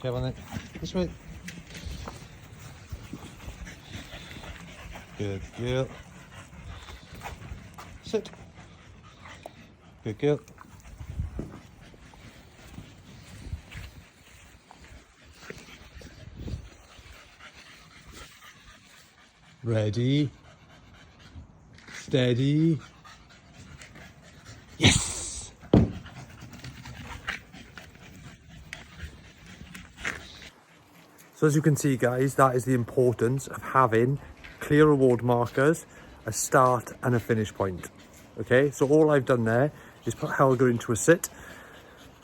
Come on then. This way. Good girl. Sit. Good girl. Ready. Steady. Yes! So as you can see guys, that is the importance of having clear reward markers, a start and a finish point. Okay, so all I've done there is put Helga into a sit,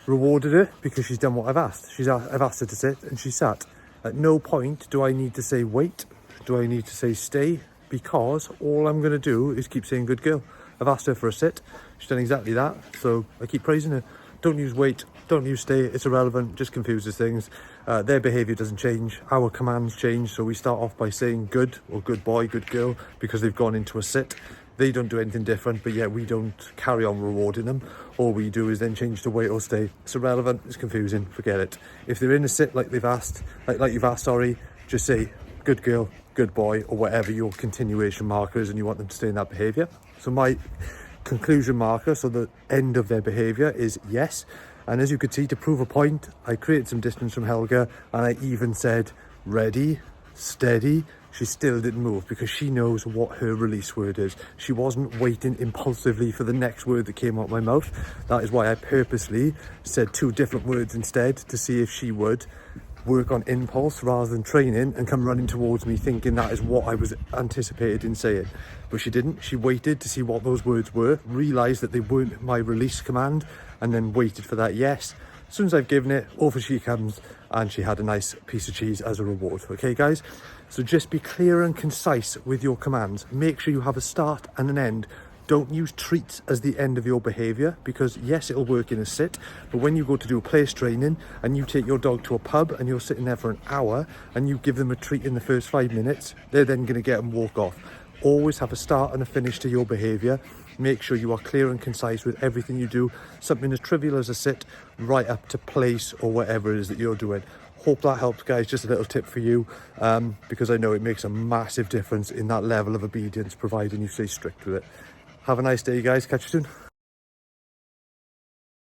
rewarded her because she's done what I've asked. I've asked her to sit and she sat. At no point do I need to say wait, do I need to say stay, because all I'm going to do is keep saying good girl. I've asked her for a sit, she's done exactly that, so I keep praising her. Don't use wait, don't use stay, it's irrelevant, just confuses things. Their behaviour doesn't change, our commands change, so we start off by saying good or good boy, good girl, because they've gone into a sit. They don't do anything different, but yet we don't carry on rewarding them. All we do is then change to wait or stay. It's irrelevant, it's confusing, forget it. If they're in a sit like they've asked, like you've asked, sorry, just say good girl, good boy, or whatever your continuation marker is and you want them to stay in that behaviour. So my conclusion marker, so the end of their behaviour, is yes. And as you could see, to prove a point, I created some distance from Helga and I even said ready, steady. She still didn't move because she knows what her release word is. She wasn't waiting impulsively for the next word that came out my mouth. That is why I purposely said two different words instead, to see if she would work on impulse rather than training and come running towards me thinking that is what I was anticipated in saying. But she didn't. She waited to see what those words were, realised that they weren't my release command, and then waited for that yes. As soon as I've given it, over she comes, and she had a nice piece of cheese as a reward. Okay guys, so just be clear and concise with your commands. Make sure you have a start and an end. Don't use treats as the end of your behaviour, because yes, it'll work in a sit, but when you go to do place training and you take your dog to a pub and you're sitting there for an hour and you give them a treat in the first 5 minutes, they're then going to get and walk off. Always have a start and a finish to your behaviour. Make sure you are clear and concise with everything you do, something as trivial as a sit right up to place or whatever it is that you're doing. Hope that helps guys, just a little tip for you, because I know it makes a massive difference in that level of obedience, providing you stay strict with it. Have a nice day guys, catch you soon.